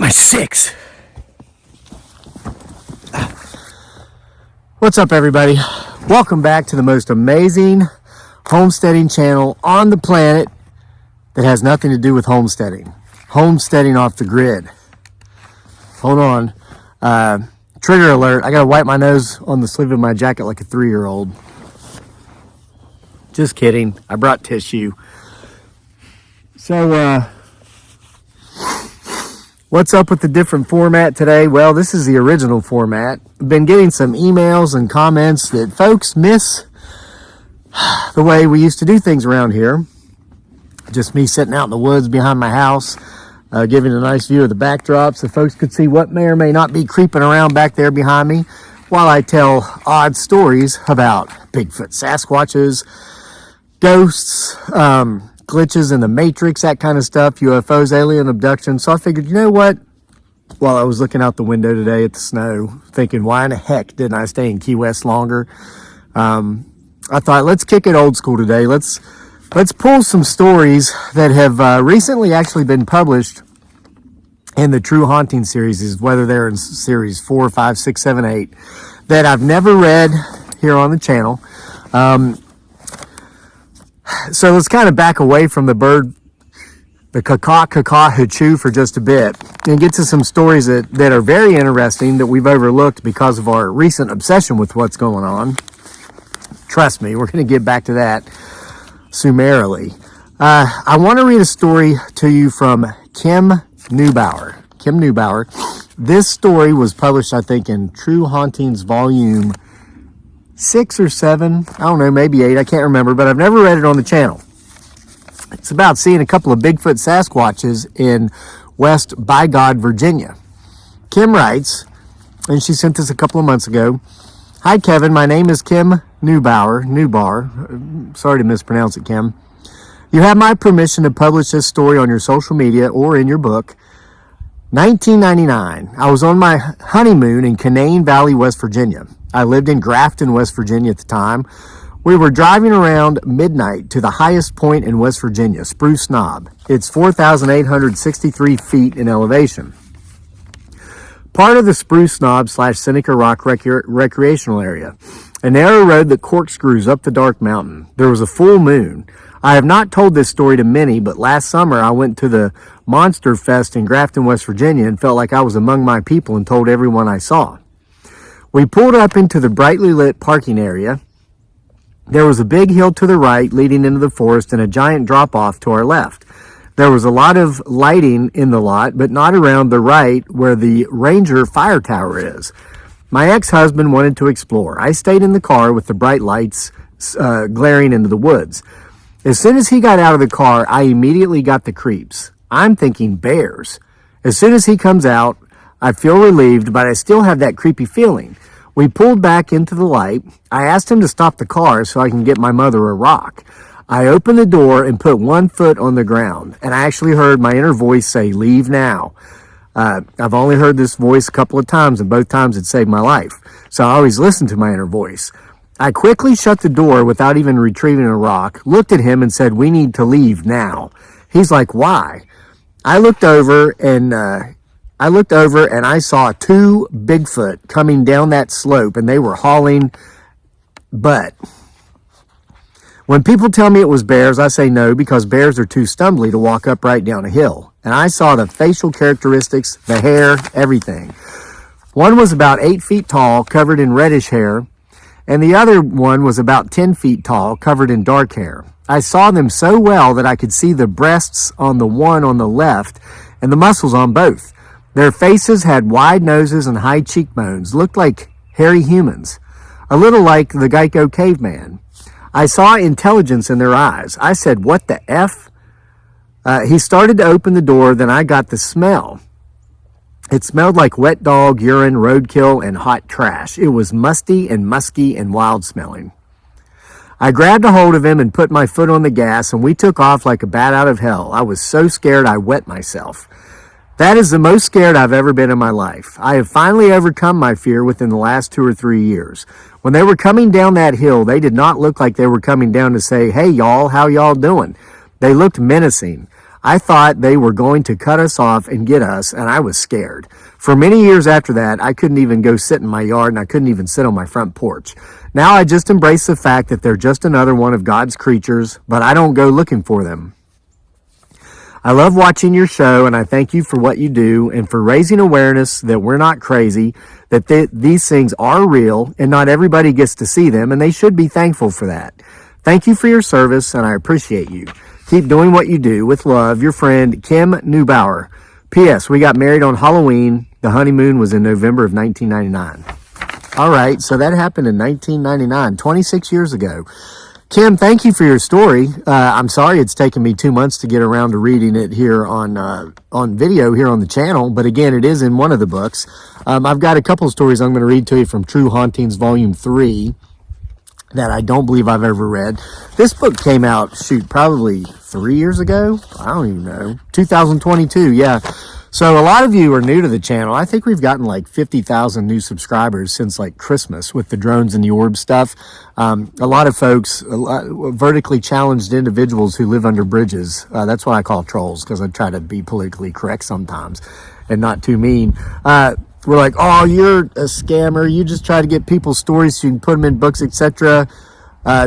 my 6. What's up, everybody? Welcome back to the most amazing homesteading channel on the planet that has nothing to do with homesteading. Homesteading off the grid. Hold on. Trigger alert. I gotta wipe my nose on the sleeve of my jacket like a 3-year-old. Just kidding. I brought tissue. So, what's up with the different format today? Well, this is the original format. I've been getting some emails and comments that folks miss the way we used to do things around here. Just me sitting out in the woods behind my house, giving a nice view of the backdrop so folks could see what may or may not be creeping around back there behind me while I tell odd stories about Bigfoot, Sasquatches, ghosts, glitches in the Matrix, that kind of stuff, UFOs, alien abduction. So I figured, you know what? While I was looking out the window today at the snow, thinking, why in the heck didn't I stay in Key West longer? I thought, let's kick it old school today. Let's pull some stories that have recently actually been published in the True Haunting series, whether they're in series 4, 5, 6, 7, 8, that I've never read here on the channel. So let's kind of back away from the bird, the caw-caw-hoo-choo for just a bit and get to some stories that are very interesting that we've overlooked because of our recent obsession with what's going on. Trust me, we're going to get back to that summarily. I want to read a story to you from Kim Neubauer. Kim Neubauer. This story was published, I think, in True Hauntings Volume 6 or 7, I don't know, maybe 8, I can't remember, but I've never read it on the channel. It's about seeing a couple of Bigfoot Sasquatches in West Bygod, Virginia. Kim writes, and she sent this a couple of months ago, "Hi Kevin, my name is Kim Neubar, sorry to mispronounce it, Kim. You have my permission to publish this story on your social media or in your book. 1999, I was on my honeymoon in Canaan Valley, West Virginia. I lived in Grafton, West Virginia at the time. We were driving around midnight to the highest point in West Virginia, Spruce Knob. It's 4,863 feet in elevation. Part of the Spruce Knob / Seneca Rock recreational area. A narrow road that corkscrews up the dark mountain. There was a full moon. I have not told this story to many, but last summer I went to the Monster Fest in Grafton, West Virginia and felt like I was among my people and told everyone I saw. We pulled up into the brightly lit parking area. There was a big hill to the right leading into the forest and a giant drop-off to our left. There was a lot of lighting in the lot, but not around the right where the Ranger fire tower is. My ex-husband wanted to explore. I stayed in the car with the bright lights glaring into the woods. As soon as he got out of the car, I immediately got the creeps. I'm thinking bears. As soon as he comes out, I feel relieved, but I still have that creepy feeling. We pulled back into the light. I asked him to stop the car so I can get my mother a rock. I opened the door and put one foot on the ground, and I actually heard my inner voice say, "Leave now." I've only heard this voice a couple of times, and both times it saved my life. So I always listen to my inner voice. I quickly shut the door without even retrieving a rock, looked at him and said, "We need to leave now." He's like, "Why?" I looked over and I saw 2 Bigfoot coming down that slope, and they were hauling butt. When people tell me it was bears, I say no, because bears are too stumbly to walk upright down a hill. And I saw the facial characteristics, the hair, everything. One was about 8 feet tall, covered in reddish hair, and the other one was about 10 feet tall, covered in dark hair. I saw them so well that I could see the breasts on the one on the left and the muscles on both. Their faces had wide noses and high cheekbones, looked like hairy humans, a little like the Geico caveman. I saw intelligence in their eyes. I said, "What the F?" He started to open the door, then I got the smell. It smelled like wet dog, urine, roadkill, and hot trash. It was musty and musky and wild smelling. I grabbed a hold of him and put my foot on the gas, and we took off like a bat out of hell. I was so scared I wet myself. That is the most scared I've ever been in my life. I have finally overcome my fear within the last 2 or 3 years. When they were coming down that hill, they did not look like they were coming down to say, "Hey y'all, how y'all doing?" They looked menacing. I thought they were going to cut us off and get us, and I was scared. For many years after that, I couldn't even go sit in my yard, and I couldn't even sit on my front porch. Now I just embrace the fact that they're just another one of God's creatures, but I don't go looking for them. I love watching your show, and I thank you for what you do and for raising awareness that we're not crazy, that these things are real, and not everybody gets to see them, and they should be thankful for that. Thank you for your service, and I appreciate you. Keep doing what you do. With love, your friend, Kim Neubauer. P.S. We got married on Halloween. The honeymoon was in November of 1999. All right, so that happened in 1999, 26 years ago. Kim, thank you for your story. I'm sorry it's taken me 2 months to get around to reading it here on video here on the channel, but again, it is in one of the books. I've got a couple of stories I'm going to read to you from True Hauntings Volume 3 that I don't believe I've ever read. This book came out, probably 3 years ago? I don't even know. 2022, yeah. So a lot of you are new to the channel. I think we've gotten like 50,000 new subscribers since like Christmas with the drones and the orb stuff. A lot of folks, vertically challenged individuals who live under bridges. That's what I call trolls, because I try to be politically correct sometimes and not too mean. We're like, oh, you're a scammer. You just try to get people's stories so you can put them in books, etc.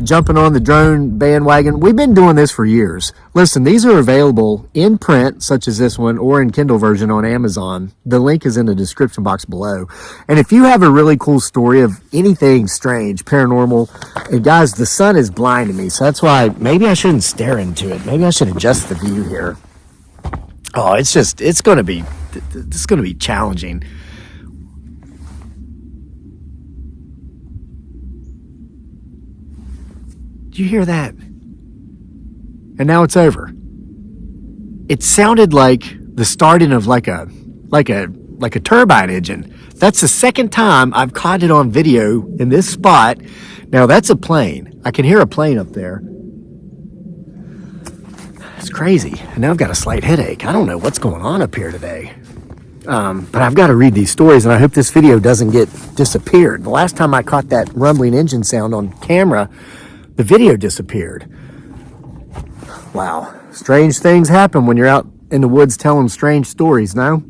Jumping on the drone bandwagon. We've been doing this for years. Listen, these are available in print, such as this one, or in Kindle version on Amazon. The link is in the description box below. And if you have a really cool story of anything strange, paranormal, and guys, the sun is blinding me, so that's why maybe I shouldn't stare into it. Maybe I should adjust the view here. Oh, it's going to be challenging. Did you hear that? And now it's over. It sounded like the starting of like a turbine engine. That's the second time I've caught it on video in this spot. Now that's a plane. I can hear a plane up there. It's crazy. And now I've got a slight headache. I don't know what's going on up here today. But I've got to read these stories, and I hope this video doesn't get disappeared. The last time I caught that rumbling engine sound on camera, the video disappeared. Wow. Strange things happen when you're out in the woods telling strange stories, no?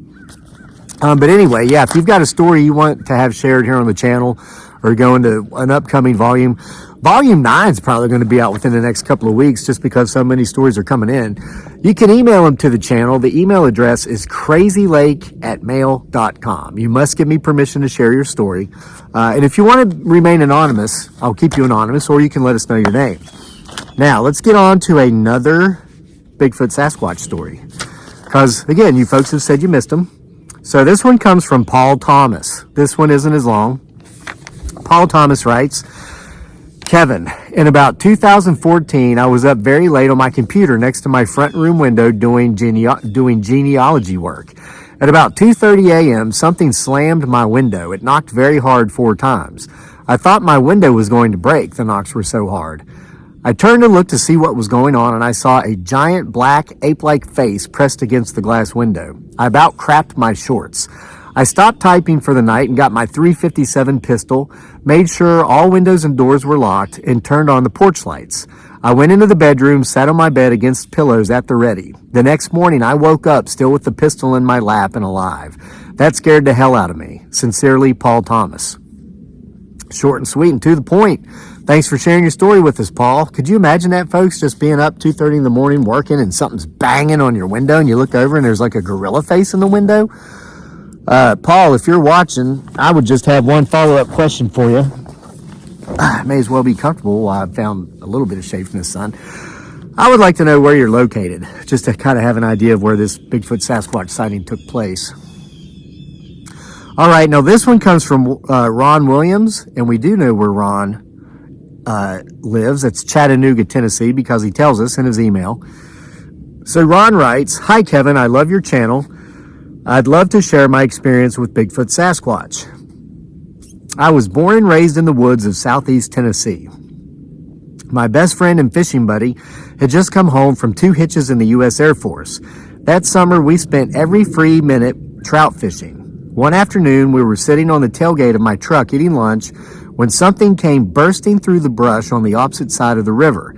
But anyway, yeah, if you've got a story you want to have shared here on the channel or go into an upcoming volume, Volume 9 is probably going to be out within the next couple of weeks just because so many stories are coming in. You can email them to the channel. The email address is crazylake@mail.com. You must give me permission to share your story. And if you want to remain anonymous, I'll keep you anonymous, or you can let us know your name. Now, let's get on to another Bigfoot Sasquatch story. Because, again, you folks have said you missed them. So this one comes from Paul Thomas. This one isn't as long. Paul Thomas writes, Kevin, in about 2014, I was up very late on my computer next to my front room window doing genealogy work. At about 2:30 a.m., something slammed my window. It knocked very hard 4 times. I thought my window was going to break. The knocks were so hard. I turned to look to see what was going on, and I saw a giant black ape-like face pressed against the glass window. I about crapped my shorts. I stopped typing for the night and got my .357 pistol, made sure all windows and doors were locked, and turned on the porch lights. I went into the bedroom, sat on my bed against pillows at the ready. The next morning, I woke up still with the pistol in my lap and alive. That scared the hell out of me. Sincerely, Paul Thomas. Short and sweet and to the point. Thanks for sharing your story with us, Paul. Could you imagine that, folks, just being up 2:30 in the morning working and something's banging on your window and you look over and there's like a gorilla face in the window? Paul, if you're watching, I would just have one follow-up question for you. May as well be comfortable while I've found a little bit of shade from the sun. I would like to know where you're located, just to kind of have an idea of where this Bigfoot Sasquatch sighting took place. All right, now this one comes from Ron Williams, and we do know where Ron lives. It's Chattanooga, Tennessee, because he tells us in his email. So Ron writes, Hi, Kevin, I love your channel. I'd love to share my experience with Bigfoot Sasquatch. I was born and raised in the woods of southeast Tennessee. My best friend and fishing buddy had just come home from 2 hitches in the U.S. Air Force. That summer, we spent every free minute trout fishing. One afternoon, we were sitting on the tailgate of my truck eating lunch when something came bursting through the brush on the opposite side of the river.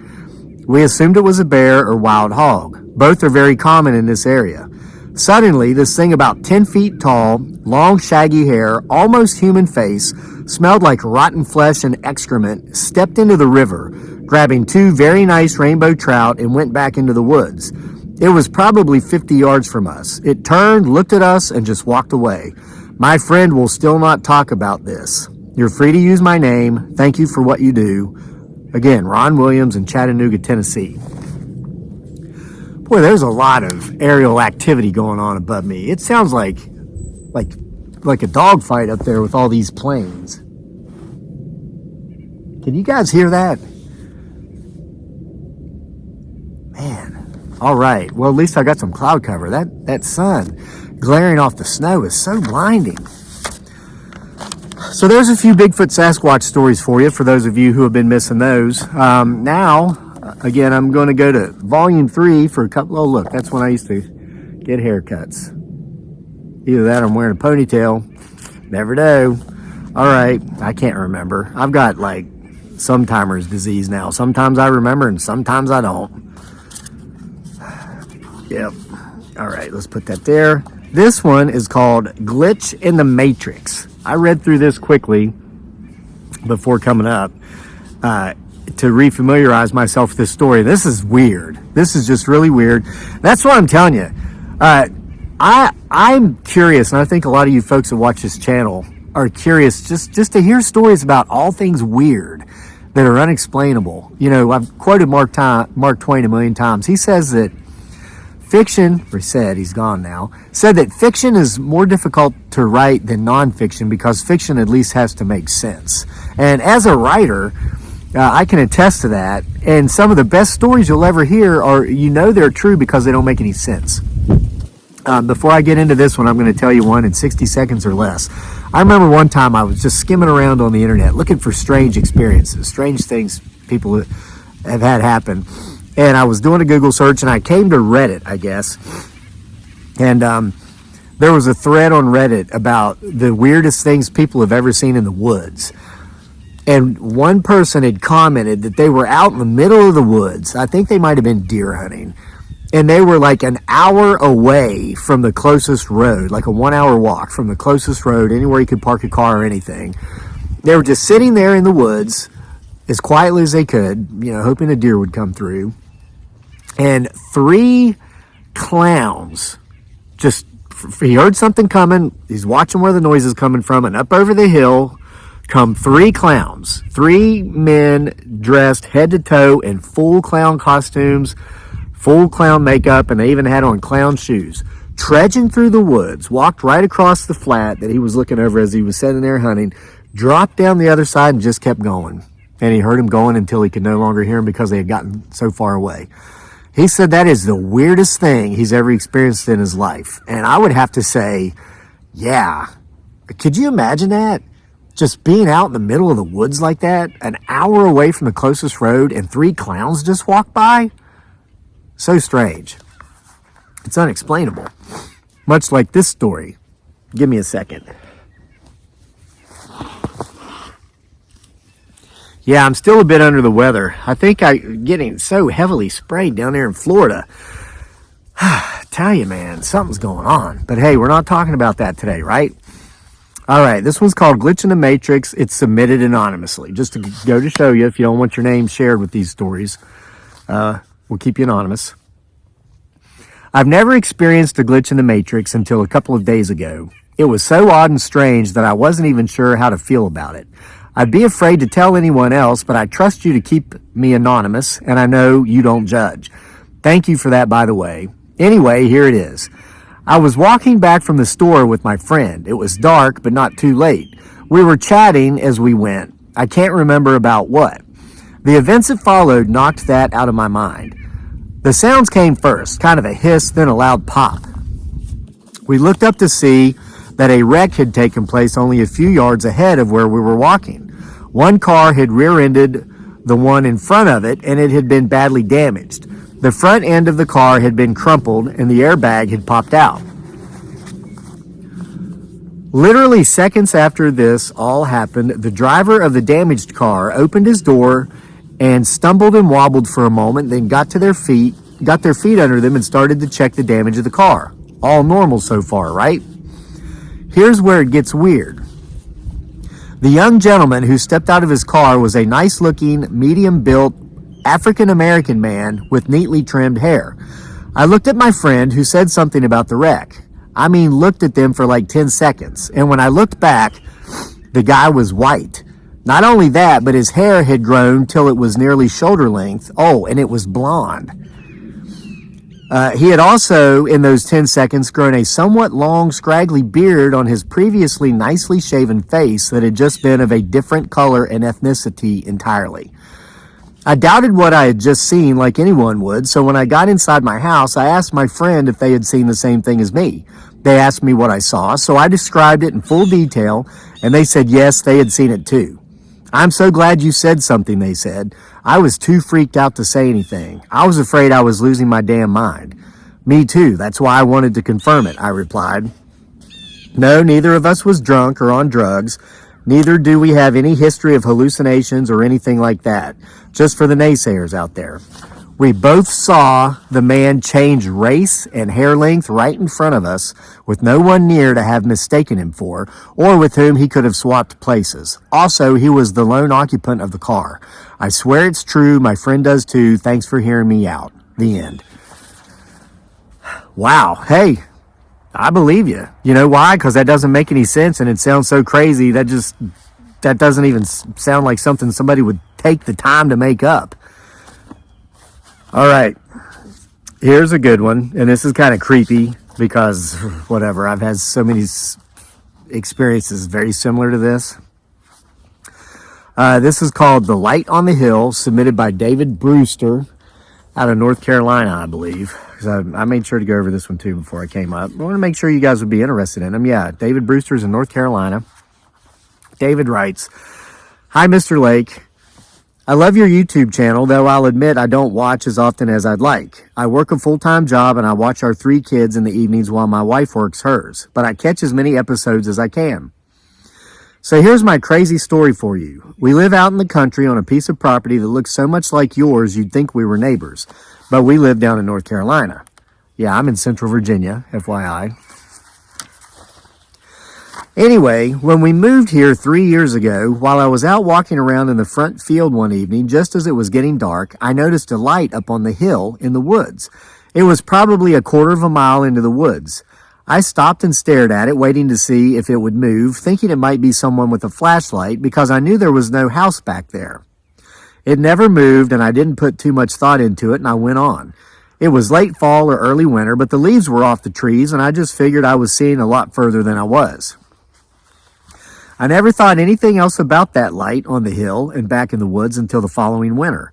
We assumed it was a bear or wild hog. Both are very common in this area. Suddenly, this thing about 10 feet tall, long shaggy hair, almost human face, smelled like rotten flesh and excrement, stepped into the river, grabbing 2 very nice rainbow trout and went back into the woods. It was probably 50 yards from us. It turned, looked at us, and just walked away. My friend will still not talk about this. You're free to use my name. Thank you for what you do. Again, Ron Williams in Chattanooga, Tennessee. Boy, there's a lot of aerial activity going on above me. It sounds like a dogfight up there with all these planes. Can you guys hear that? Man. All right. Well, at least I got some cloud cover. That sun glaring off the snow is so blinding. So there's a few Bigfoot Sasquatch stories for you, for those of you who have been missing those. Now, again, I'm going to go to volume 3 for a couple. Oh, look, that's when I used to get haircuts. Either that or I'm wearing a ponytail. Never know. All right. I can't remember. I've got like sometimer's disease now. Sometimes I remember and sometimes I don't. Yep. All right. Let's put that there. This one is called Glitch in the Matrix. I read through this quickly before coming up to refamiliarize myself with this story. This is weird. This is just really weird. That's what I'm telling you. I'm curious, and I think a lot of you folks that watch this channel are curious just to hear stories about all things weird that are unexplainable. You know, I've quoted Mark Twain a million times. He says that fiction, or said, he's gone now, said that fiction is more difficult to write than nonfiction because fiction at least has to make sense. And as a writer, I can attest to that. And some of the best stories you'll ever hear are, you know, they're true because they don't make any sense. Before I get into this one, I'm going to tell you one in 60 seconds or less. I remember one time I was just skimming around on the internet looking for strange experiences, strange things people have had happen. And I was doing a Google search and I came to Reddit, I guess. And there was a thread on Reddit about the weirdest things people have ever seen in the woods. And one person had commented that they were out in the middle of the woods. I think they might have been deer hunting. And they were like an hour away from the closest road, like a 1-hour walk from the closest road, anywhere you could park a car or anything. They were just sitting there in the woods as quietly as they could, you know, hoping a deer would come through. And 3 clowns just, he heard something coming. He's watching where the noise is coming from, and up over the hill come 3 clowns, 3 men dressed head to toe in full clown costumes, full clown makeup, and they even had on clown shoes, trudging through the woods, walked right across the flat that he was looking over as he was sitting there hunting, dropped down the other side and just kept going. And he heard him going until he could no longer hear him because they had gotten so far away. He said that is the weirdest thing he's ever experienced in his life. And I would have to say, yeah. Could you imagine that? Just being out in the middle of the woods like that, an hour away from the closest road, and 3 clowns just walk by? So strange. It's unexplainable. Much like this story. Give me a second. Yeah, I'm still a bit under the weather. I think I'm getting so heavily sprayed down there in Florida. Tell you, man, something's going on. But hey, we're not talking about that today, right? All right, this one's called Glitch in the Matrix. It's submitted anonymously. Just to go to show you, if you don't want your name shared with these stories, we'll keep you anonymous. I've never experienced a glitch in the Matrix until a couple of days ago. It was so odd and strange that I wasn't even sure how to feel about it. I'd be afraid to tell anyone else, but I trust you to keep me anonymous, and I know you don't judge. Thank you for that, by the way. Anyway, here it is. I was walking back from the store with my friend. It was dark, but not too late. We were chatting as we went. I can't remember about what. The events that followed knocked that out of my mind. The sounds came first, kind of a hiss, then a loud pop. We looked up to see that a wreck had taken place only a few yards ahead of where we were walking. One car had rear-ended the one in front of it, and it had been badly damaged. The front end of the car had been crumpled, and the airbag had popped out. Literally seconds after this all happened, the driver of the damaged car opened his door and stumbled and wobbled for a moment, then got their feet under them and started to check the damage of the car. All normal so far, right? Here's where it gets weird. The young gentleman who stepped out of his car was a nice-looking, medium-built African-American man with neatly trimmed hair. I looked at my friend who said something about the wreck. I mean, looked at them for like 10 seconds. And when I looked back, the guy was white. Not only that, but his hair had grown till it was nearly shoulder length. Oh, and it was blonde. He had also, in those 10 seconds, grown a somewhat long, scraggly beard on his previously nicely shaven face that had just been of a different color and ethnicity entirely. I doubted what I had just seen like anyone would, so when I got inside my house, I asked my friend if they had seen the same thing as me. They asked me what I saw, so I described it in full detail, and they said yes, they had seen it too. I'm so glad you said something, they said. I was too freaked out to say anything. I was afraid I was losing my damn mind. Me too, that's why I wanted to confirm it, I replied. No, neither of us was drunk or on drugs. Neither do we have any history of hallucinations or anything like that. Just for the naysayers out there. We both saw the man change race and hair length right in front of us, with no one near to have mistaken him for, or with whom he could have swapped places. Also, he was the lone occupant of the car. I swear it's true. My friend does too. Thanks for hearing me out. The end. Wow. Hey, I believe you. You know why? Because that doesn't make any sense, and it sounds so crazy. That doesn't even sound like something somebody would take the time to make up. All right, here's a good one, and this is kind of creepy because, whatever, I've had so many experiences very similar to this. This is called The Light on the Hill, submitted by David Brewster out of North Carolina, I believe. Because I made sure to go over this one, too, before I came up. I want to make sure you guys would be interested in them. Yeah, David Brewster's in North Carolina. David writes, Hi, Mr. Lake. I love your YouTube channel, though I'll admit I don't watch as often as I'd like. I work a full-time job and I watch our 3 kids in the evenings while my wife works hers, but I catch as many episodes as I can. So here's my crazy story for you. We live out in the country on a piece of property that looks so much like yours you'd think we were neighbors, but we live down in North Carolina. Yeah, I'm in Central Virginia, FYI. Anyway, when we moved here 3 years ago, while I was out walking around in the front field one evening, just as it was getting dark, I noticed a light up on the hill in the woods. It was probably a quarter of a mile into the woods. I stopped and stared at it, waiting to see if it would move, thinking it might be someone with a flashlight because I knew there was no house back there. It never moved, and I didn't put too much thought into it, and I went on. It was late fall or early winter, but the leaves were off the trees, and I just figured I was seeing a lot further than I was. I never thought anything else about that light on the hill and back in the woods until the following winter.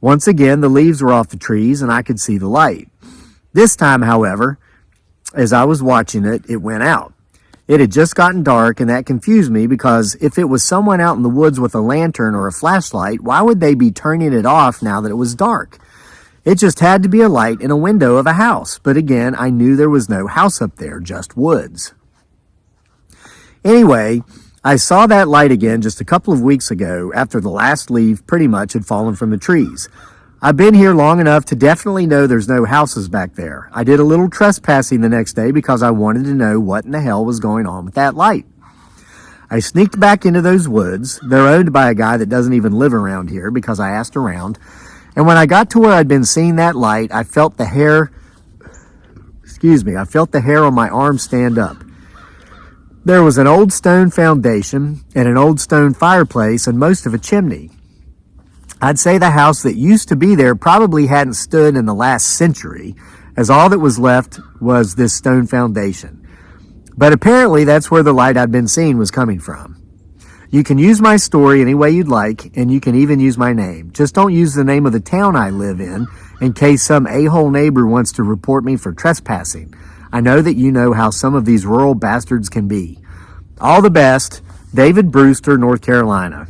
Once again, the leaves were off the trees and I could see the light. This time, however, as I was watching it, it went out. It had just gotten dark, and that confused me because if it was someone out in the woods with a lantern or a flashlight, why would they be turning it off now that it was dark? It just had to be a light in a window of a house. But again, I knew there was no house up there, just woods. Anyway, I saw that light again just a couple of weeks ago after the last leaf pretty much had fallen from the trees. I've been here long enough to definitely know there's no houses back there. I did a little trespassing the next day because I wanted to know what in the hell was going on with that light. I sneaked back into those woods. They're owned by a guy that doesn't even live around here because I asked around. And when I got to where I'd been seeing that light, I felt the hair on my arm stand up. There was an old stone foundation and an old stone fireplace and most of a chimney. I'd say the house that used to be there probably hadn't stood in the last century, as all that was left was this stone foundation. But apparently that's where the light I'd been seeing was coming from. You can use my story any way you'd like, and you can even use my name. Just don't use the name of the town I live in case some a-hole neighbor wants to report me for trespassing. I know that you know how some of these rural bastards can be. All the best, David Brewster, North Carolina.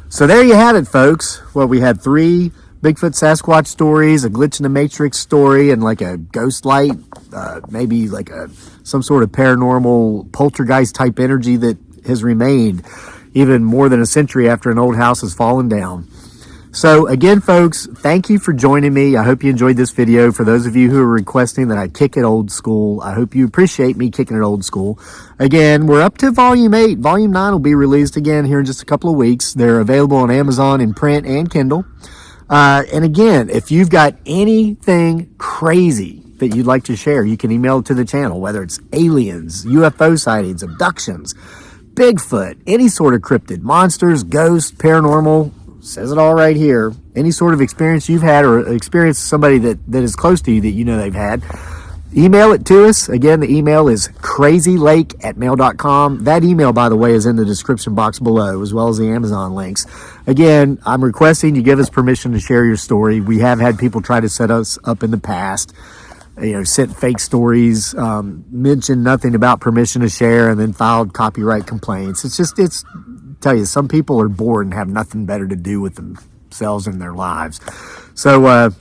So there you had it, folks. Well, we had 3 Bigfoot Sasquatch stories, a glitch in the matrix story, and like a ghost light, maybe like some sort of paranormal poltergeist type energy that has remained, even more than a century after an old house has fallen down. So again, folks, thank you for joining me. I hope you enjoyed this video. For those of you who are requesting that I kick it old school, I hope you appreciate me kicking it old school. Again, we're up to volume 8. Volume 9 will be released again here in just a couple of weeks. They're available on Amazon in print and Kindle. And again, if you've got anything crazy that you'd like to share, you can email it to the channel, whether it's aliens, UFO sightings, abductions, Bigfoot, any sort of cryptid, monsters, ghosts, paranormal. Says it all right here. Any sort of experience you've had or experience somebody that is close to you that you know they've had, email it to us. Again, the email is crazylake@mail.com. That email, by the way, is in the description box below, as well as the Amazon links. Again, I'm requesting you give us permission to share your story. We have had people try to set us up in the past, sent fake stories, mentioned nothing about permission to share, and then filed copyright complaints. Tell you, some people are bored and have nothing better to do with themselves and their lives. So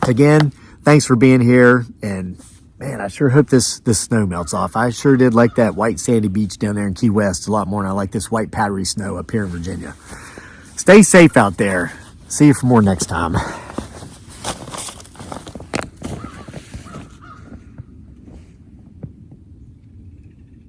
again, thanks for being here, and man, I sure hope this snow melts off. I sure did like that white sandy beach down there in Key West a lot more than I like this white powdery snow up here in Virginia. Stay safe out there. See you for more next time.